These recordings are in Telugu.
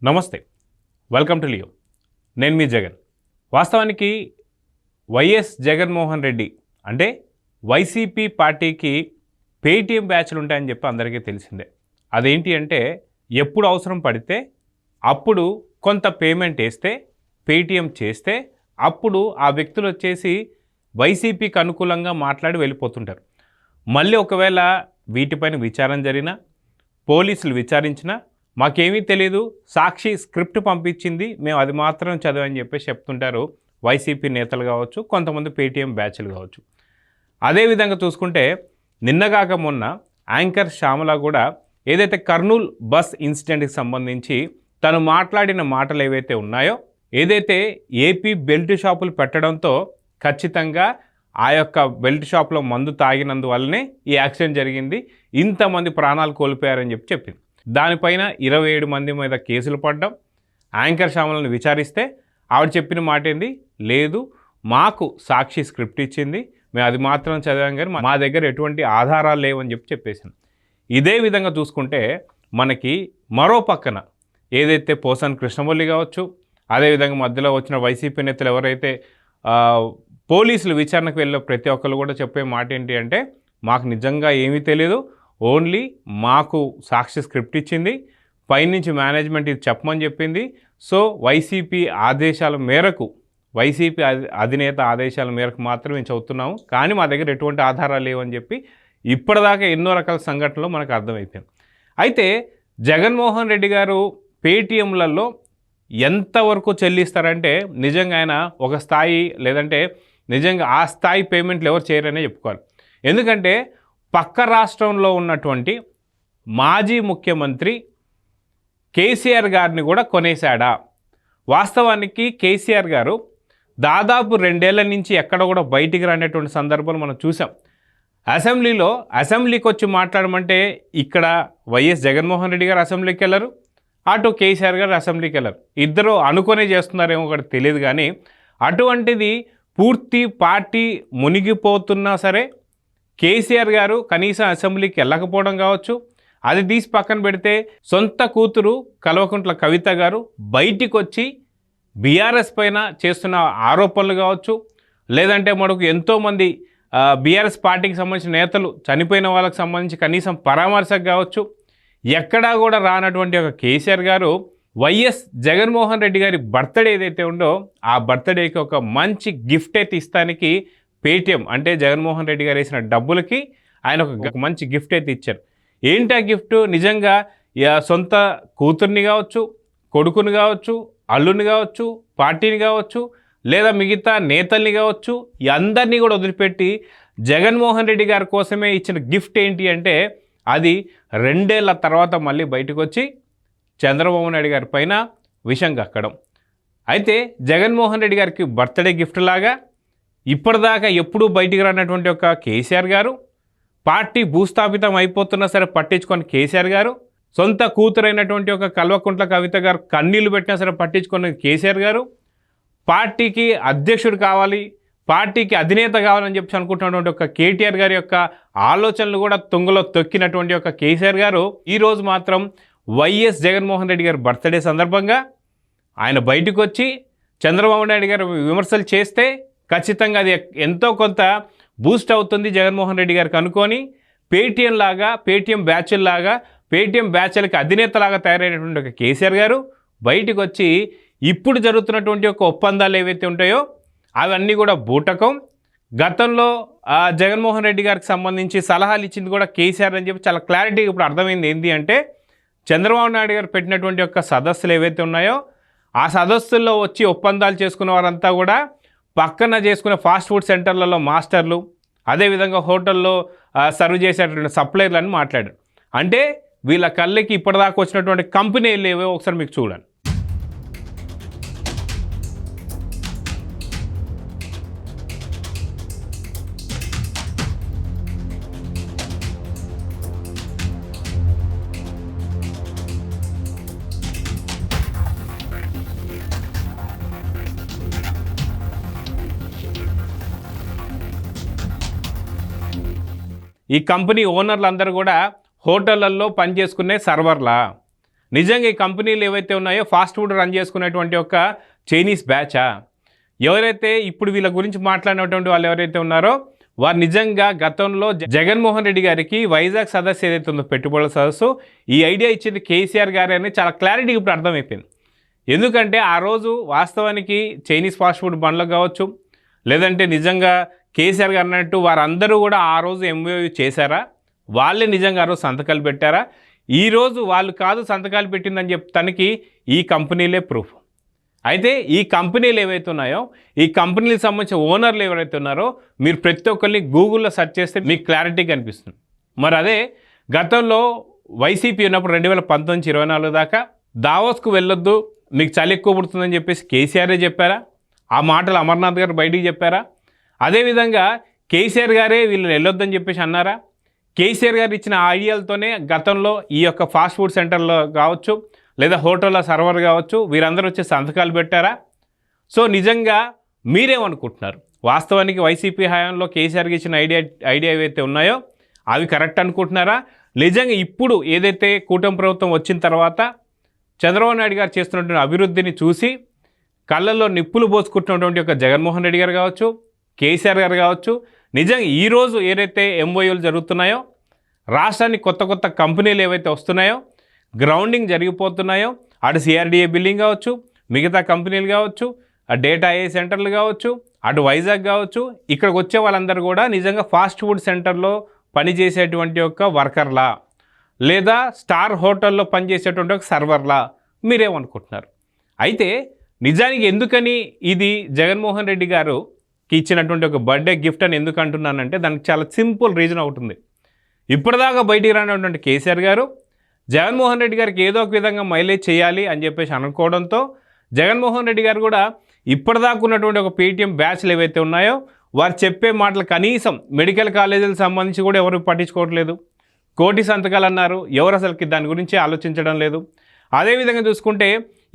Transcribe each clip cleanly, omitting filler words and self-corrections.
నమస్తే, వెల్కమ్ టు లియో. నేను మీ జగన్. వాస్తవానికి వైఎస్ జగన్మోహన్ రెడ్డి అంటే వైసీపీ పార్టీకి పేటీఎం బ్యాచ్లు ఉంటాయని చెప్పి అందరికీ తెలిసిందే. అదేంటి అంటే ఎప్పుడు అవసరం పడితే అప్పుడు కొంత పేమెంట్ వేస్తే పేటీఎం చేస్తే అప్పుడు ఆ వ్యక్తులు వచ్చేసి వైసీపీకి అనుకూలంగా మాట్లాడి వెళ్ళిపోతుంటారు. మళ్ళీ ఒకవేళ వీటిపైన విచారణ జరిగినా పోలీసులు విచారించినా మాకేమీ తెలియదు, సాక్షి స్క్రిప్ట్ పంపించింది, మేము అది మాత్రం చదివని చెప్పేసి చెప్తుంటారు వైసీపీ నేతలు కావచ్చు, కొంతమంది పేటీఎం బ్యాచ్లు కావచ్చు. అదేవిధంగా చూసుకుంటే నిన్నగాక మొన్న యాంకర్ శ్యామల కూడా ఏదైతే కర్నూలు బస్ ఇన్సిడెంట్కి సంబంధించి తను మాట్లాడిన మాటలు ఏవైతే ఉన్నాయో, ఏదైతే ఏపీ బెల్ట్ షాపులు పెట్టడంతో ఖచ్చితంగా ఆ యొక్క బెల్ట్ షాప్లో మందు తాగినందువల్లనే ఈ యాక్సిడెంట్ జరిగింది, ఇంతమంది ప్రాణాలు కోల్పోయారని చెప్పింది. దానిపైన 27 మంది మీద కేసులు పడ్డం. యాంకర్ శ్యామలను విచారిస్తే ఆవిడ చెప్పిన మాట ఏంది, లేదు మాకు సాక్షి స్క్రిప్ట్ ఇచ్చింది, మేము అది మాత్రం చదివాం కానీ మా దగ్గర ఎటువంటి ఆధారాలు లేవని చెప్పేసింది. ఇదే విధంగా చూసుకుంటే మనకి మరో పక్కన ఏదైతే పోసాని కృష్ణమురళి కావచ్చు, అదేవిధంగా మధ్యలో వచ్చిన వైసీపీ నేతలు ఎవరైతే పోలీసులు విచారణకు వెళ్ళే ప్రతి ఒక్కరు కూడా చెప్పే మాట ఏంటి అంటే, మాకు నిజంగా ఏమీ తెలియదు, ఓన్లీ మాకు సాక్షి స్క్రిప్ట్ ఇచ్చింది, పైనుంచి మేనేజ్మెంట్ ఇది చెప్పమని చెప్పింది, సో వైసీపీ ఆదేశాల మేరకు వైసీపీ అధినేత ఆదేశాల మేరకు మాత్రమే మేము చదువుతున్నాము, కానీ మా దగ్గర ఎటువంటి ఆధారాలు లేవని చెప్పి ఇప్పటిదాకా ఎన్నో రకాల సంఘటనలు మనకు అర్థమైపోయింది. అయితే జగన్మోహన్ రెడ్డి గారు పేటీఎంలలో ఎంతవరకు చెల్లిస్తారంటే నిజంగా ఆయన ఒక స్థాయి, లేదంటే నిజంగా ఆ స్థాయి పేమెంట్లు ఎవరు చేయరనే చెప్పుకోవాలి. ఎందుకంటే పక్క రాష్ట్రంలో ఉన్నటువంటి మాజీ ముఖ్యమంత్రి కేసీఆర్ గారిని కూడా కొనేశాడా? వాస్తవానికి కేసీఆర్ గారు దాదాపు 2 ఏళ్ల నుంచి ఎక్కడ కూడా బయటికి రానటువంటి సందర్భాలు మనం చూసాం. అసెంబ్లీకి వచ్చి మాట్లాడమంటే ఇక్కడ వైఎస్ జగన్మోహన్ రెడ్డి గారు అసెంబ్లీకి వెళ్ళరు, అటు కేసీఆర్ గారు అసెంబ్లీకి వెళ్ళరు. ఇద్దరు అనుకునే చేస్తున్నారేమో ఒకటి తెలియదు, కానీ అటువంటిది పూర్తి పార్టీ మునిగిపోతున్నా సరే కేసీఆర్ గారు కనీసం అసెంబ్లీకి వెళ్ళకపోవడం కావచ్చు. అది తీసి పక్కన పెడితే సొంత కూతురు కల్వకుంట్ల కవిత గారు బయటికి వచ్చి బీఆర్ఎస్ పైన చేస్తున్న ఆరోపణలు కావచ్చు, లేదంటే మనకు ఎంతోమంది బీఆర్ఎస్ పార్టీకి సంబంధించిన నేతలు చనిపోయిన వాళ్ళకి సంబంధించి కనీసం పరామర్శకు కావచ్చు, ఎక్కడా కూడా రానటువంటి ఒక కేసీఆర్ గారు వైఎస్ జగన్మోహన్ రెడ్డి గారి బర్త్డే ఏదైతే ఉందో ఆ బర్త్డేకి ఒక మంచి గిఫ్ట్ అయితే ఇస్తానికి పేటీఎం అంటే జగన్మోహన్ రెడ్డి గారు వేసిన డబ్బులకి ఆయన ఒక మంచి గిఫ్ట్ అయితే ఇచ్చారు. ఏంటి ఆ గిఫ్ట్? నిజంగా సొంత కూతుర్ని కావచ్చు, కొడుకుని కావచ్చు, అల్లుని కావచ్చు, పార్టీని కావచ్చు, లేదా మిగతా నేతల్ని కావచ్చు, అందరినీ కూడా వదిలిపెట్టి జగన్మోహన్ రెడ్డి గారి కోసమే ఇచ్చిన గిఫ్ట్ ఏంటి అంటే అది 2 ఏళ్ల తర్వాత మళ్ళీ బయటకు వచ్చి చంద్రబాబు నాయుడు గారి పైన విషం కక్కడం. అయితే జగన్మోహన్ రెడ్డి గారికి బర్త్డే గిఫ్ట్ లాగా ఇప్పటిదాకా ఎప్పుడూ బయటికి రానటువంటి ఒక కేసీఆర్ గారు, పార్టీ భూస్థాపితం అయిపోతున్నా సరే పట్టించుకొని కేసీఆర్ గారు, సొంత కూతురైనటువంటి ఒక కల్వకుంట్ల కవిత గారు కన్నీళ్లు పెట్టినా సరే పట్టించుకున్న కేసీఆర్ గారు, పార్టీకి అధ్యక్షుడు కావాలి, పార్టీకి అధినేత కావాలని చెప్పి అనుకుంటున్నటువంటి ఒక కేటీఆర్ గారి యొక్క ఆలోచనలు కూడా తుంగలో తొక్కినటువంటి ఒక కేసీఆర్ గారు ఈరోజు మాత్రం వైఎస్ జగన్మోహన్ రెడ్డి గారి బర్త్డే సందర్భంగా ఆయన బయటకు వచ్చి చంద్రబాబు నాయుడు గారు విమర్శలు చేస్తే ఖచ్చితంగా అది ఎంతో కొంత బూస్ట్ అవుతుంది జగన్మోహన్ రెడ్డి గారికి అనుకొని పేటీఎం బ్యాచ్లకి అధినేతలాగా తయారైనటువంటి ఒక కేసీఆర్ గారు బయటకు వచ్చి ఇప్పుడు జరుగుతున్నటువంటి ఒక ఒప్పందాలు ఏవైతే ఉంటాయో అవన్నీ కూడా బూటకం. గతంలో జగన్మోహన్ రెడ్డి గారికి సంబంధించి సలహాలు ఇచ్చింది కూడా కేసీఆర్ అని చెప్పి చాలా క్లారిటీగా ఇప్పుడు అర్థమైంది. ఏంటి అంటే చంద్రబాబు నాయుడు గారు పెట్టినటువంటి యొక్క సదస్సులు ఏవైతే ఉన్నాయో ఆ సదస్సుల్లో వచ్చి ఒప్పందాలు చేసుకున్న వారంతా కూడా పక్కన చేసుకునే ఫాస్ట్ ఫుడ్ సెంటర్లలో మాస్టర్లు, అదేవిధంగా హోటల్లో సర్వ్ చేసేటువంటి సప్లైర్లు అని మాట్లాడారు. అంటే వీళ్ళ కళ్ళకి ఇప్పటిదాకా వచ్చినటువంటి కంపెనీలు ఏవో ఒకసారి మీకు చూడండి. ఈ కంపెనీ ఓనర్లు అందరూ కూడా హోటళ్లలో పనిచేసుకునే సర్వర్లా, నిజంగా ఈ కంపెనీలు ఏవైతే ఉన్నాయో ఫాస్ట్ ఫుడ్ రన్ చేసుకునేటువంటి ఒక చైనీస్ బ్యాచా? ఎవరైతే ఇప్పుడు వీళ్ళ గురించి మాట్లాడినటువంటి వాళ్ళు ఎవరైతే ఉన్నారో వారు నిజంగా గతంలో జగన్మోహన్ రెడ్డి గారికి వైజాగ్ సదస్సు ఏదైతే ఉందో పెట్టుబడుల సదస్సు, ఈ ఐడియా ఇచ్చింది కేసీఆర్ గారు అని చాలా క్లారిటీగా ఇప్పుడు అర్థమైపోయింది. ఎందుకంటే ఆ రోజు వాస్తవానికి చైనీస్ ఫాస్ట్ ఫుడ్ బండ్లకు కావచ్చు, లేదంటే నిజంగా కేసీఆర్ గారు అన్నట్టు వారందరూ కూడా ఆ రోజు ఎంఓయూ చేశారా, వాళ్ళే నిజంగా ఆ రోజు సంతకాలు పెట్టారా? ఈరోజు వాళ్ళు కాదు సంతకాలు పెట్టిందని చెప్తానికి ఈ కంపెనీలే ప్రూఫ్. అయితే ఈ కంపెనీలు ఏవైతే ఉన్నాయో ఈ కంపెనీలకు సంబంధించిన ఓనర్లు ఎవరైతే ఉన్నారో మీరు ప్రతి ఒక్కరిని గూగుల్లో సెర్చ్ చేస్తే మీకు క్లారిటీ కనిపిస్తుంది. మరి అదే గతంలో వైసీపీ ఉన్నప్పుడు 2019-24 దాకా దావోస్కు వెళ్ళొద్దు, మీకు చలి ఎక్కువ పుడుతుందని చెప్పేసి కేసీఆరే చెప్పారా? ఆ మాటలు అమర్నాథ్ గారు బయటికి చెప్పారా? అదేవిధంగా కేసీఆర్ గారే వీళ్ళు వెళ్ళొద్దని చెప్పేసి అన్నారా? కేసీఆర్ గారు ఇచ్చిన ఐడియాలతోనే గతంలో ఈ యొక్క ఫాస్ట్ ఫుడ్ సెంటర్లో కావచ్చు, లేదా హోటల్లో సర్వర్ కావచ్చు, వీరందరూ వచ్చి సంతకాలు పెట్టారా? సో నిజంగా మీరేమనుకుంటున్నారు? వాస్తవానికి వైసీపీ హయాంలో కేసీఆర్కి ఇచ్చిన ఐడియా ఏవైతే ఉన్నాయో అవి కరెక్ట్ అనుకుంటున్నారా? నిజంగా ఇప్పుడు ఏదైతే కూటమి ప్రభుత్వం వచ్చిన తర్వాత చంద్రబాబు నాయుడు గారు చేస్తున్నటువంటి అభివృద్ధిని చూసి కళ్ళల్లో నిప్పులు పోసుకుంటున్నటువంటి ఒక జగన్మోహన్ రెడ్డి గారు కావచ్చు, కేసీఆర్ గారు కావచ్చు, నిజంగా ఈరోజు ఏదైతే ఎంఓయూలు జరుగుతున్నాయో, రాష్ట్రానికి కొత్త కొత్త కంపెనీలు ఏవైతే వస్తున్నాయో, గ్రౌండింగ్ జరిగిపోతున్నాయో, అటు సిఆర్డిఏ బిల్డింగ్ కావచ్చు, మిగతా కంపెనీలు కావచ్చు, ఆ డేటా ఏ సెంటర్లు కావచ్చు, అటు వైజాగ్ కావచ్చు, ఇక్కడికి వచ్చే వాళ్ళందరూ కూడా నిజంగా ఫాస్ట్ ఫుడ్ సెంటర్లో పనిచేసేటువంటి ఒక వర్కర్లా, లేదా స్టార్ హోటల్లో పనిచేసేటువంటి ఒక సర్వర్లా? మీరేమనుకుంటున్నారు? అయితే నిజానికి ఎందుకని ఇది జగన్మోహన్ రెడ్డి గారుకి ఇచ్చినటువంటి ఒక బర్త్డే గిఫ్ట్ అని ఎందుకు అంటున్నానంటే దానికి చాలా సింపుల్ రీజన్ ఒకటి ఉంది. ఇప్పటిదాకా బయటికి రానటువంటి కేసీఆర్ గారు జగన్మోహన్ రెడ్డి గారికి ఏదో ఒక విధంగా మైలేజ్ చేయాలి అని చెప్పేసి అనుకోవడంతో జగన్మోహన్ రెడ్డి గారు కూడా ఇప్పటిదాకా ఉన్నటువంటి ఒక పేటీఎం బ్యాచ్లు ఏవైతే ఉన్నాయో వారు చెప్పే మాటలు కనీసం మెడికల్ కాలేజీలకు సంబంధించి కూడా ఎవరు పట్టించుకోవట్లేదు. కోటి సంతకాలు అన్నారు, ఎవరు అసలుకి దాని గురించి ఆలోచించడం లేదు. అదేవిధంగా చూసుకుంటే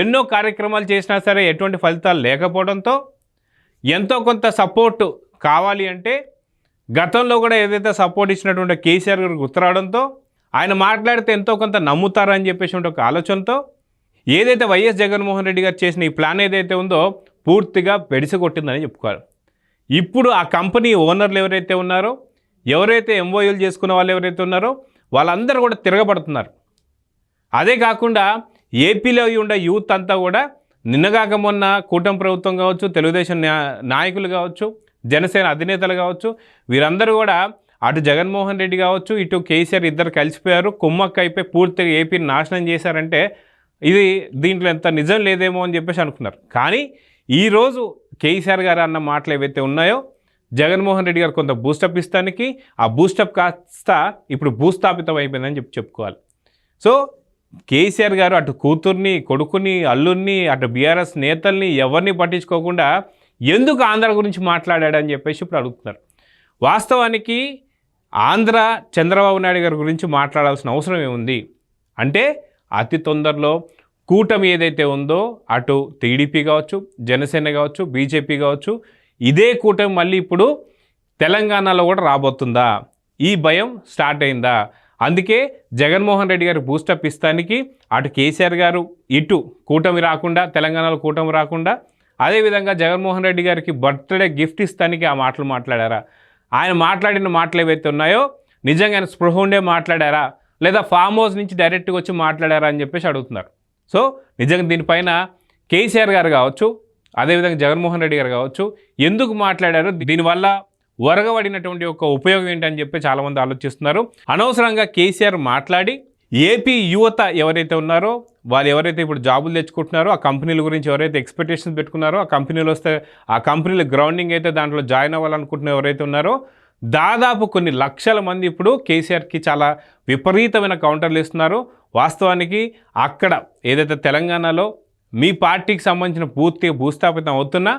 ఎన్నో కార్యక్రమాలు చేసినా సరే ఎటువంటి ఫలితాలు లేకపోవడంతో ఎంతో కొంత సపోర్టు కావాలి అంటే గతంలో కూడా ఏదైతే సపోర్ట్ ఇచ్చినటువంటి కేసీఆర్ గారికి గుర్తురావడంతో ఆయన మాట్లాడితే ఎంతో కొంత నమ్ముతారని చెప్పేసి ఒక ఆలోచనతో ఏదైతే వైఎస్ జగన్మోహన్ రెడ్డి గారు చేసిన ఈ ప్లాన్ ఏదైతే ఉందో పూర్తిగా బెడిసికొట్టిందని చెప్పుకోవాలి. ఇప్పుడు ఆ కంపెనీ ఓనర్లు ఎవరైతే ఉన్నారో, ఎవరైతే ఎంఓయూలు చేసుకున్న వాళ్ళు ఎవరైతే ఉన్నారో వాళ్ళందరూ కూడా తిరగబడుతున్నారు. అదే కాకుండా ఏపీలో ఉండే యూత్ అంతా కూడా నిన్నగాక మొన్న కూటమి ప్రభుత్వం కావచ్చు, తెలుగుదేశం నాయకులు కావచ్చు, జనసేన అధినేతలు కావచ్చు, వీరందరూ కూడా అటు జగన్మోహన్ రెడ్డి కావచ్చు, ఇటు కేసీఆర్ ఇద్దరు కలిసిపోయారు, కుమ్మక్క అయిపోయి పూర్తిగా ఏపీని నాశనం చేశారంటే ఇది దీంట్లో ఎంత నిజం లేదేమో అని చెప్పేసి అనుకున్నారు. కానీ ఈరోజు కేసీఆర్ గారు అన్న మాటలు ఏవైతే ఉన్నాయో జగన్మోహన్ రెడ్డి గారు కొంత బూస్టప్ ఇస్తానికి ఆ బూస్టప్ కాస్త ఇప్పుడు భూస్థాపితం అయిపోయిందని చెప్పుకోవాలి. సో కేసీఆర్ గారు అటు కూతుర్ని, కొడుకుని, అల్లుడిని, అటు బీఆర్ఎస్ నేతల్ని ఎవరిని పట్టించుకోకుండా ఎందుకు ఆంధ్ర గురించి మాట్లాడాడని చెప్పేసి ఇప్పుడు అడుగుతున్నారు. వాస్తవానికి ఆంధ్ర చంద్రబాబు నాయుడు గారి గురించి మాట్లాడాల్సిన అవసరం ఏముంది అంటే అతి తొందరలో కూటమి ఏదైతే ఉందో అటు టీడీపీ కావచ్చు, జనసేన కావచ్చు, బీజేపీ కావచ్చు, ఇదే కూటమి మళ్ళీ ఇప్పుడు తెలంగాణలో కూడా రాబోతుందా? ఈ భయం స్టార్ట్ అయిందా? అందుకే జగన్మోహన్ రెడ్డి గారు బూస్టప్ ఇస్తానికి అటు కేసీఆర్ గారు ఇటు కూటమి రాకుండా, తెలంగాణలో కూటమి రాకుండా, అదేవిధంగా జగన్మోహన్ రెడ్డి గారికి బర్త్డే గిఫ్ట్ ఇస్తానికి ఆ మాటలు మాట్లాడారా? ఆయన మాట్లాడిన మాటలు ఏవైతే ఉన్నాయో నిజంగా ఆయన స్పృహ ఉండే మాట్లాడారా, లేదా ఫామ్ హౌస్ నుంచి డైరెక్ట్గా వచ్చి మాట్లాడారా అని చెప్పేసి అడుగుతున్నారు. సో నిజంగా దీనిపైన కేసీఆర్ గారు కావచ్చు, అదేవిధంగా జగన్మోహన్ రెడ్డి గారు కావచ్చు ఎందుకు మాట్లాడారు, దీనివల్ల ఒరగబడినటువంటి ఒక ఉపయోగం ఏంటని చెప్పి చాలామంది ఆలోచిస్తున్నారు. అనవసరంగా కేసీఆర్ మాట్లాడి ఏపీ యువత ఎవరైతే ఉన్నారో వాళ్ళు ఎవరైతే ఇప్పుడు జాబులు తెచ్చుకుంటున్నారో, ఆ కంపెనీల గురించి ఎవరైతే ఎక్స్పెక్టేషన్స్ పెట్టుకున్నారో, ఆ కంపెనీలు వస్తే ఆ కంపెనీల గ్రౌండింగ్ అయితే దాంట్లో జాయిన్ అవ్వాలనుకుంటున్న ఎవరైతే ఉన్నారో దాదాపు కొన్ని లక్షల మంది ఇప్పుడు కేసీఆర్కి చాలా విపరీతమైన కౌంటర్లు ఇస్తున్నారు. వాస్తవానికి అక్కడ ఏదైతే తెలంగాణలో మీ పార్టీకి సంబంధించిన పూర్తిగా భూస్థాపితం అవుతున్నా,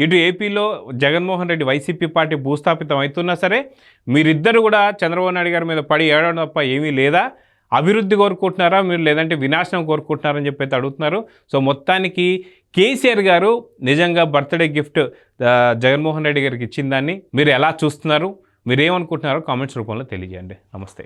ఇటు ఏపీలో జగన్మోహన్ రెడ్డి వైసీపీ పార్టీ భూస్థాపితం అవుతున్నా సరే మీరిద్దరు కూడా చంద్రబాబు నాయుడు గారి మీద పడి ఏడవడం తప్ప ఏమీ లేదా? అభివృద్ధి కోరుకుంటున్నారా మీరు, లేదంటే వినాశనం కోరుకుంటున్నారని చెప్పి అయితే అడుగుతున్నారు. సో మొత్తానికి కేసీఆర్ గారు నిజంగా బర్త్డే గిఫ్ట్ జగన్మోహన్ రెడ్డి గారికి ఇచ్చిన దాన్ని మీరు ఎలా చూస్తున్నారు, మీరు ఏమనుకుంటున్నారో కామెంట్స్ రూపంలో తెలియజేయండి. నమస్తే.